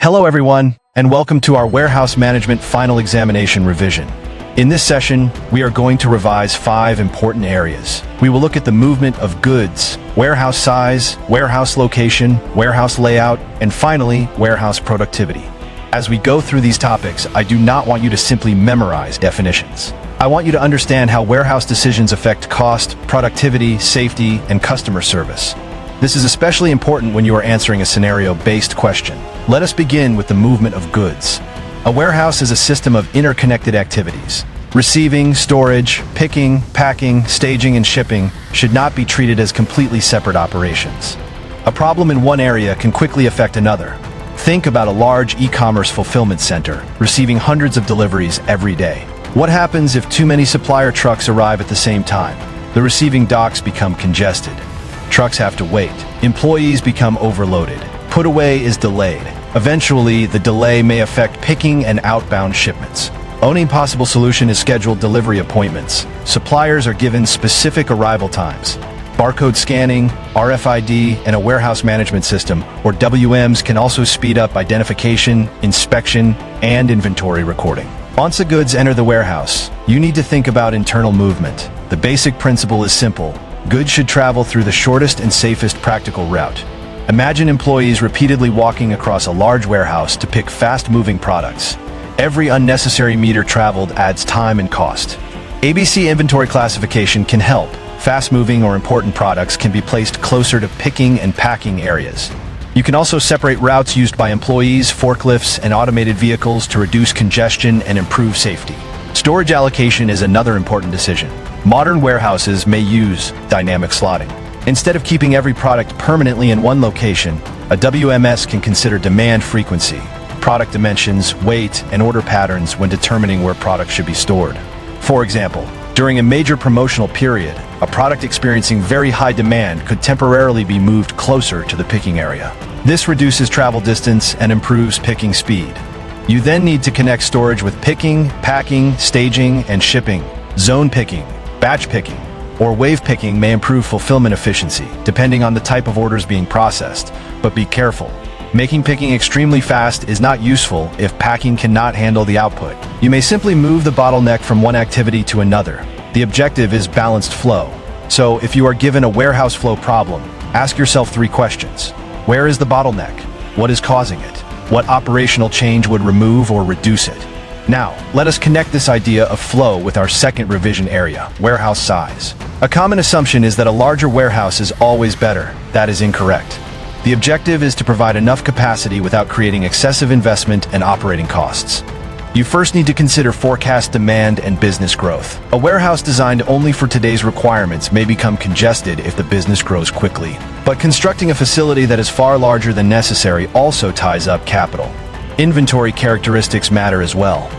Hello everyone, and welcome to our Warehouse Management Final Examination Revision. In this session, we are going to revise 5 important areas. We will look at the movement of goods, warehouse size, warehouse location, warehouse layout, and finally, warehouse productivity. As we go through these topics, I do not want you to simply memorize definitions. I want you to understand how warehouse decisions affect cost, productivity, safety, and customer service. This is especially important when you are answering a scenario-based question. Let us begin with the movement of goods. A warehouse is a system of interconnected activities. Receiving, storage, picking, packing, staging, and shipping should not be treated as completely separate operations. A problem in one area can quickly affect another. Think about a large e-commerce fulfillment center receiving hundreds of deliveries every day. What happens if too many supplier trucks arrive at the same time? The receiving docks become congested. Trucks have to wait. Employees become overloaded. Put away is delayed. Eventually, the delay may affect picking and outbound shipments. Only possible solution is scheduled delivery appointments. Suppliers are given specific arrival times. Barcode scanning, RFID, and a warehouse management system, or WMS, can also speed up identification, inspection, and inventory recording. Once the goods enter the warehouse, you need to think about internal movement. The basic principle is simple. Goods should travel through the shortest and safest practical route. Imagine employees repeatedly walking across a large warehouse to pick fast-moving products. Every unnecessary meter traveled adds time and cost. ABC inventory classification can help. Fast-moving or important products can be placed closer to picking and packing areas. You can also separate routes used by employees, forklifts, and automated vehicles to reduce congestion and improve safety. Storage allocation is another important decision. Modern warehouses may use dynamic slotting. Instead of keeping every product permanently in one location, a WMS can consider demand frequency, product dimensions, weight, and order patterns when determining where products should be stored. For example, during a major promotional period, a product experiencing very high demand could temporarily be moved closer to the picking area. This reduces travel distance and improves picking speed. You then need to connect storage with picking, packing, staging, and shipping. Zone picking, batch picking, or wave picking may improve fulfillment efficiency, depending on the type of orders being processed. But be careful. Making picking extremely fast is not useful if packing cannot handle the output. You may simply move the bottleneck from one activity to another. The objective is balanced flow. So if you are given a warehouse flow problem, ask yourself 3 questions. Where is the bottleneck? What is causing it? What operational change would remove or reduce it? Now, let us connect this idea of flow with our second revision area, warehouse size. A common assumption is that a larger warehouse is always better. That is incorrect. The objective is to provide enough capacity without creating excessive investment and operating costs. You first need to consider forecast demand and business growth. A warehouse designed only for today's requirements may become congested if the business grows quickly. But constructing a facility that is far larger than necessary also ties up capital. Inventory characteristics matter as well.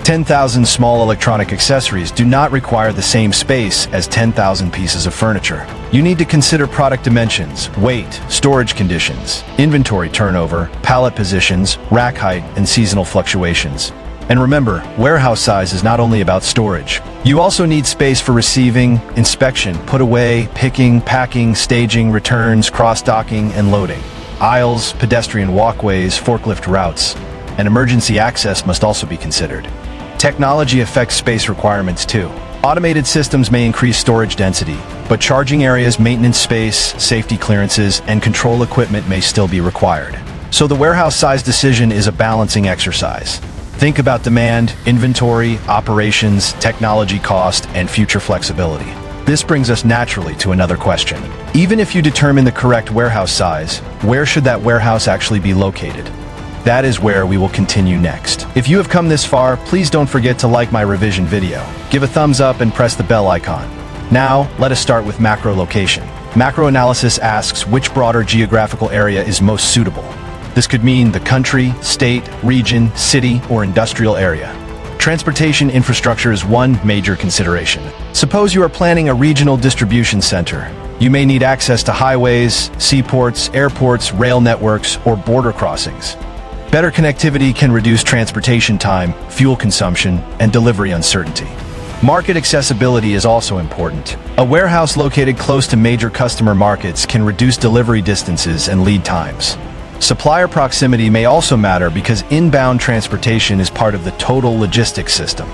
10,000 small electronic accessories do not require the same space as 10,000 pieces of furniture. You need to consider product dimensions, weight, storage conditions, inventory turnover, pallet positions, rack height, and seasonal fluctuations. And remember, warehouse size is not only about storage. You also need space for receiving, inspection, put away, picking, packing, staging, returns, cross-docking, and loading. Aisles, pedestrian walkways, forklift routes, and emergency access must also be considered. Technology affects space requirements too. Automated systems may increase storage density, but charging areas, maintenance space, safety clearances, and control equipment may still be required. So the warehouse size decision is a balancing exercise. Think about demand, inventory, operations, technology cost, and future flexibility. This brings us naturally to another question. Even if you determine the correct warehouse size, where should that warehouse actually be located? That is where we will continue next. If you have come this far, please don't forget to like my revision video. Give a thumbs up and press the bell icon. Now, let us start with macro location. Macro analysis asks which broader geographical area is most suitable. This could mean the country, state, region, city, or industrial area. Transportation infrastructure is one major consideration. Suppose you are planning a regional distribution center. You may need access to highways, seaports, airports, rail networks, or border crossings. Better connectivity can reduce transportation time, fuel consumption, and delivery uncertainty. Market accessibility is also important. A warehouse located close to major customer markets can reduce delivery distances and lead times. Supplier proximity may also matter because inbound transportation is part of the total logistics system.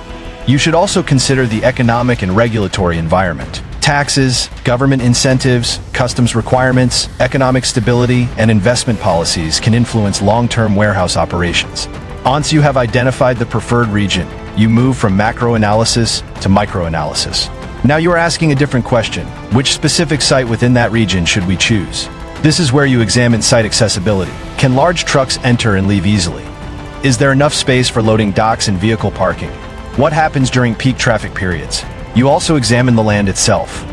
You should also consider the economic and regulatory environment. Taxes, government incentives, customs requirements, economic stability, and investment policies can influence long-term warehouse operations. Once you have identified the preferred region, you move from macro analysis to micro analysis. Now you are asking a different question. Which specific site within that region should we choose? This is where you examine site accessibility. Can large trucks enter and leave easily? Is there enough space for loading docks and vehicle parking? What happens during peak traffic periods? You also examine the land itself.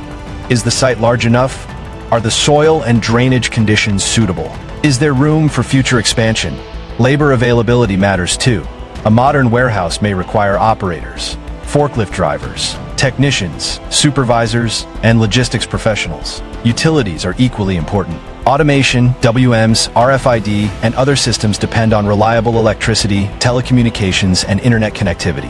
Is the site large enough? Are the soil and drainage conditions suitable? Is there room for future expansion? Labor availability matters too. A modern warehouse may require operators, forklift drivers, technicians, supervisors, and logistics professionals. Utilities are equally important. Automation, WMs, RFID, and other systems depend on reliable electricity, telecommunications, and internet connectivity.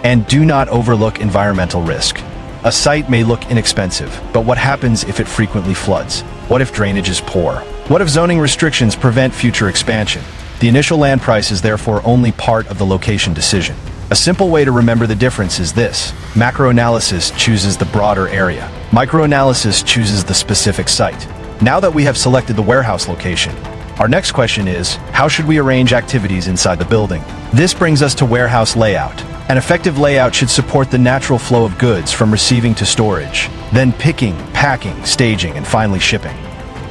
And do not overlook environmental risk. A site may look inexpensive, but what happens if it frequently floods? What if drainage is poor? What if zoning restrictions prevent future expansion? The initial land price is therefore only part of the location decision. A simple way to remember the difference is this. Macroanalysis chooses the broader area. Microanalysis chooses the specific site. Now that we have selected the warehouse location, our next question is, how should we arrange activities inside the building? This brings us to warehouse layout. An effective layout should support the natural flow of goods from receiving to storage, then picking, packing, staging, and finally shipping.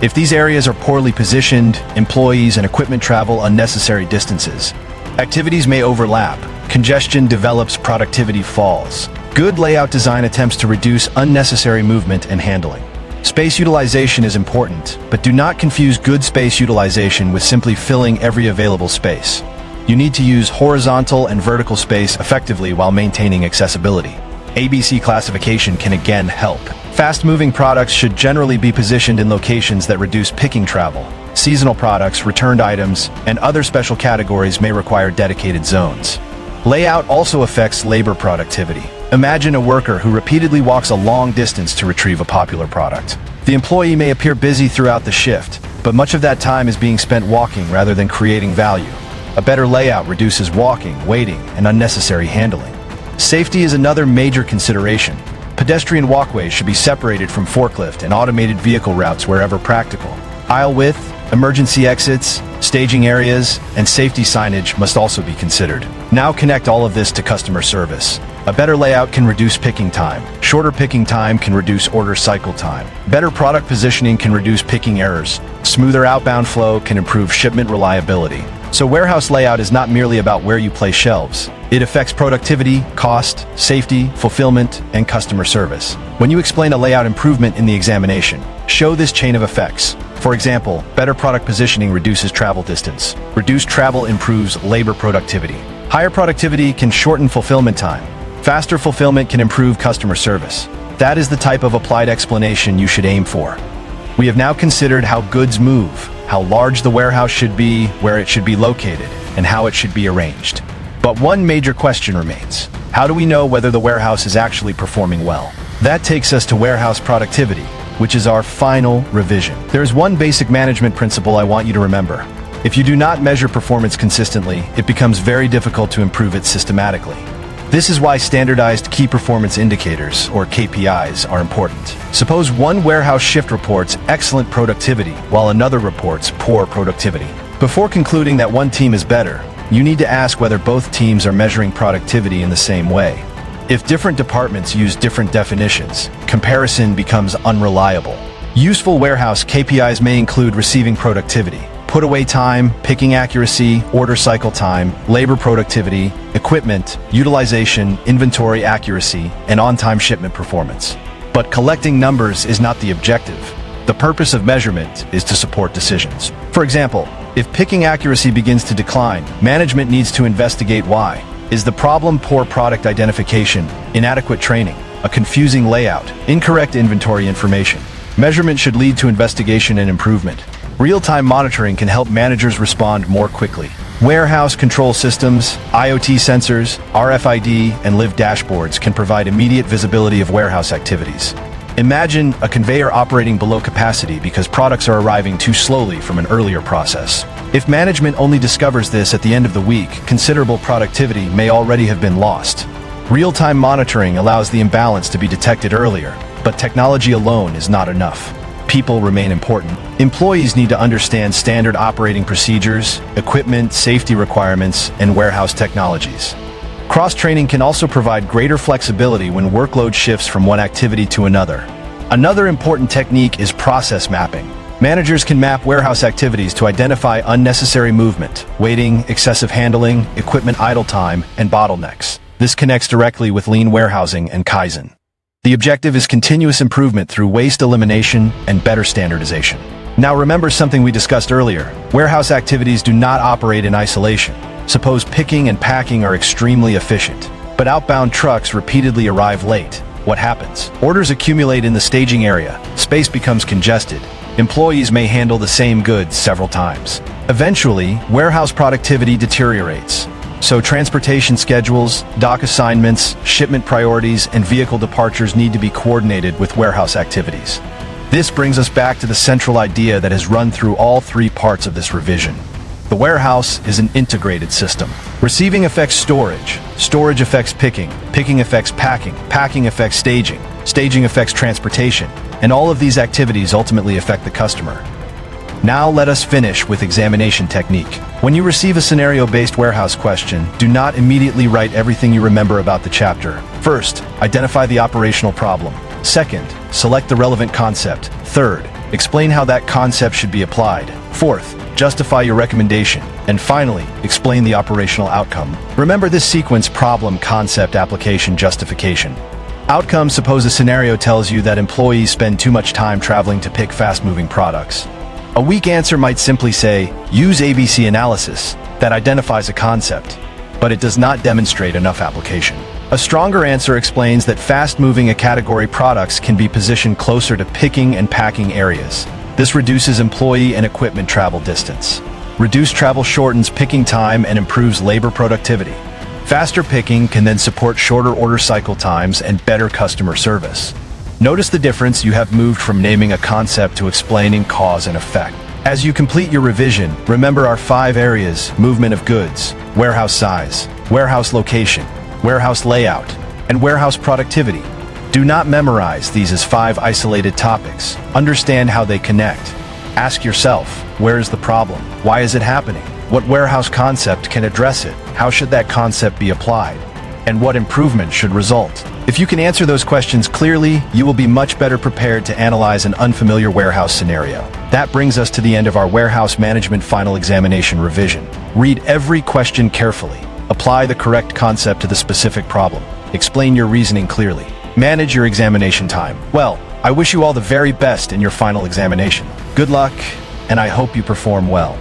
If these areas are poorly positioned, employees and equipment travel unnecessary distances. Activities may overlap. Congestion develops, productivity falls. Good layout design attempts to reduce unnecessary movement and handling. Space utilization is important, but do not confuse good space utilization with simply filling every available space. You need to use horizontal and vertical space effectively while maintaining accessibility. ABC classification can again help. Fast-moving products should generally be positioned in locations that reduce picking travel. Seasonal products, returned items, and other special categories may require dedicated zones. Layout also affects labor productivity. Imagine a worker who repeatedly walks a long distance to retrieve a popular product. The employee may appear busy throughout the shift, but much of that time is being spent walking rather than creating value. A better layout reduces walking, waiting, and unnecessary handling. Safety is another major consideration. Pedestrian walkways should be separated from forklift and automated vehicle routes wherever practical. Aisle width, emergency exits, staging areas, and safety signage must also be considered. Now connect all of this to customer service. A better layout can reduce picking time. Shorter picking time can reduce order cycle time. Better product positioning can reduce picking errors. Smoother outbound flow can improve shipment reliability. So warehouse layout is not merely about where you place shelves. It affects productivity, cost, safety, fulfillment, and customer service. When you explain a layout improvement in the examination, show this chain of effects. For example, better product positioning reduces travel distance. Reduced travel improves labor productivity. Higher productivity can shorten fulfillment time. Faster fulfillment can improve customer service. That is the type of applied explanation you should aim for. We have now considered how goods move, how large the warehouse should be, where it should be located, and how it should be arranged. But one major question remains. How do we know whether the warehouse is actually performing well? That takes us to warehouse productivity, which is our final revision. There is one basic management principle I want you to remember. If you do not measure performance consistently, it becomes very difficult to improve it systematically. This is why standardized key performance indicators, or KPIs, are important. Suppose one warehouse shift reports excellent productivity, while another reports poor productivity. Before concluding that one team is better, you need to ask whether both teams are measuring productivity in the same way. If different departments use different definitions, comparison becomes unreliable. Useful warehouse KPIs may include receiving productivity, put away time, picking accuracy, order cycle time, labor productivity, equipment, utilization, inventory accuracy, and on-time shipment performance. But collecting numbers is not the objective. The purpose of measurement is to support decisions. For example, if picking accuracy begins to decline, management needs to investigate why. Is the problem poor product identification, inadequate training, a confusing layout, incorrect inventory information? Measurement should lead to investigation and improvement. Real-time monitoring can help managers respond more quickly. Warehouse control systems, IoT sensors, RFID, and live dashboards can provide immediate visibility of warehouse activities. Imagine a conveyor operating below capacity because products are arriving too slowly from an earlier process. If management only discovers this at the end of the week, considerable productivity may already have been lost. Real-time monitoring allows the imbalance to be detected earlier, but technology alone is not enough. People remain important. Employees need to understand standard operating procedures, equipment, safety requirements, and warehouse technologies. Cross-training can also provide greater flexibility when workload shifts from one activity to another. Another important technique is process mapping. Managers can map warehouse activities to identify unnecessary movement, waiting, excessive handling, equipment idle time, and bottlenecks. This connects directly with lean warehousing and Kaizen. The objective is continuous improvement through waste elimination and better standardization. Now remember something we discussed earlier. Warehouse activities do not operate in isolation. Suppose picking and packing are extremely efficient, but outbound trucks repeatedly arrive late. What happens? Orders accumulate in the staging area, space becomes congested, employees may handle the same goods several times. Eventually, warehouse productivity deteriorates. So transportation schedules, dock assignments, shipment priorities, and vehicle departures need to be coordinated with warehouse activities. This brings us back to the central idea that has run through all three parts of this revision. The warehouse is an integrated system. Receiving affects storage, storage affects picking, picking affects packing, packing affects staging, staging affects transportation, and all of these activities ultimately affect the customer. Now let us finish with examination technique. When you receive a scenario-based warehouse question, do not immediately write everything you remember about the chapter. First, identify the operational problem. Second, select the relevant concept. Third, explain how that concept should be applied. Fourth, justify your recommendation. And finally, explain the operational outcome. Remember this sequence: problem, concept, application, justification. Outcome: suppose a scenario tells you that employees spend too much time traveling to pick fast-moving products. A weak answer might simply say, use ABC analysis. That identifies a concept, but it does not demonstrate enough application. A stronger answer explains that fast-moving category products can be positioned closer to picking and packing areas. This reduces employee and equipment travel distance. Reduced travel shortens picking time and improves labor productivity. Faster picking can then support shorter order cycle times and better customer service. Notice the difference: you have moved from naming a concept to explaining cause and effect. As you complete your revision, remember our 5 areas: movement of goods, warehouse size, warehouse location, warehouse layout, and warehouse productivity. Do not memorize these as 5 isolated topics. Understand how they connect. Ask yourself, where is the problem? Why is it happening? What warehouse concept can address it? How should that concept be applied? And what improvement should result? If you can answer those questions clearly, you will be much better prepared to analyze an unfamiliar warehouse scenario. That brings us to the end of our warehouse management final examination revision. Read every question carefully. Apply the correct concept to the specific problem. Explain your reasoning clearly. Manage your examination time. Well, I wish you all the very best in your final examination. Good luck, and I hope you perform well.